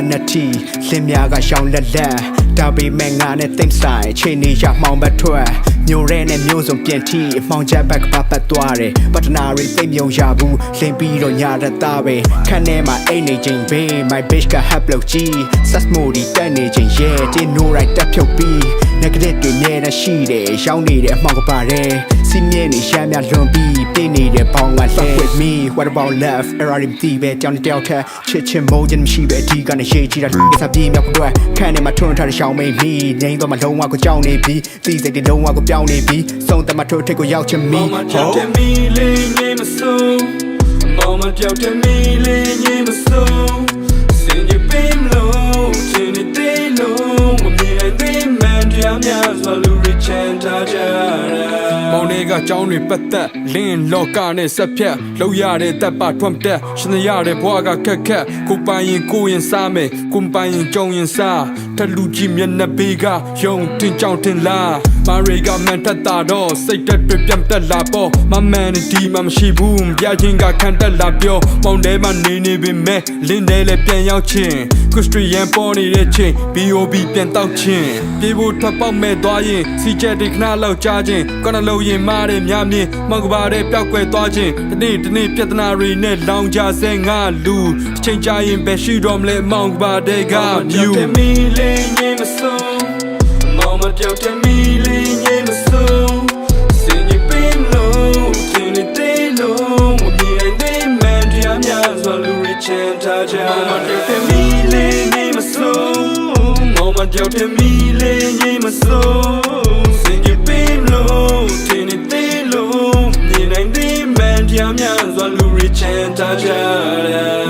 nati Limyaga shang la la Dabi menga ne think side Chini ya mong bat twa Nyo re ne myo song pian ti Mong ja bak pa pat twa re Patanari think myong ya bu Limpi ro nya da ta be Kan ne ma ai ne jing be My bitch ka hap lo ji Sas mo di tan ne jing yeah Tin no right tap phyo pi Negative တွေမြဲတမ်းရှိတယ်ရောင်းနေတဲ့အမှောင်ကပါတယ်စီးမြဲနေရှမ်းများလွန်ပြီးပြင်းနေတဲ့ပေါင်းက Fuck with me what about love RRMD ပဲတောင်းတယောက်ထက်ချစ်ချင်မိုးခြင်းမရှိပဲအဒီကနေရေးကြည့်တာလူကစားပြေးမြောက်အတွက်ခန့်နေမှာထွန်းထားတဲ့ရှောင်းမိပြီငိမ့်တော့မှလုံးဝကိုကြောက်နေပြီစီးစိတ်တွေလုံးဝကိုပြောင်းနေပြီစုံတမထိုးထိတ်ကိုရောက်ချင်ပြီဟုတ်တယ်မီလေးငိမ့်မစိုးမောင်မပြောက်တယ်မီလေးငိမ့်မစိုးစင်ကြီးပင်လို့ချင်းနေလို့မမြင်သေးမှန်တရားများစွာလူရချန်ထားကြမောင်လေးကကြောင်းတွေပတ်သက်လင်းလောကနဲ့ဆက်ဖြတ်လောက်ရတဲ့တပ်ပထွန်းတက်ရှင်ရတဲ့ဘွားကခက်ခက်ကိုပိုင်ရင်ကိုရင်စားမယ်ကိုပိုင်ရင်ကြုံရင်စားထလူကြီးမျက်နှာဘေးကယုံတင်ကြောင်တင်လားမာရီကမန်တက်တာတော့စိတ်တက်တွေပြန်တက်လာပေါ့မမန်ဒီမှမရှိဘူးပြချင်းကခံတက်လာပြောမောင်တဲမှာနေပေမဲ့လင်းတဲလည်းပြန်ရောက်ချင်းခရစ်စတီယန်ပေါ်နေတဲ့ချင်း BOB ပြန်တောက်ချင်းပြေဖို့ထွက်ပေါက်မဲ့သွားရင်စီချက်တွေခဏလောက်ကြားချင်းကနလုံးရင်မားတဲ့များမြင်မောက်ကပါတဲ့ပျောက်ကွယ်သွားချင်းတနေ့ပြဿနာတွေနဲ့လောင်ကြဆဲငါလူချိန်ကြရင်ပဲရှိတော့မလဲမောက်ကပါတဲ့ကမြူမီလေးငိမ့်မဆုံးမောင်မပြောက်တဲ့မီလေးငိမ့်မဆုံးစင်ကြီးပင်လို့ချင်းနေတဲ့လို့မမြင်သေးမှန်တရားများစွာလူရချန်ထားကြမောင်မပြောက်တဲ့မီလေးငိမ့်မဆုံးမောင်မပြောက်တဲ့မီလေးငိမ့်မဆုံးစင်ကြီးပင်လို့ချင်းနေတဲ့လို့မြင်နိုင်သေးမှန်တရားများစွာလူရချန်ထားကြ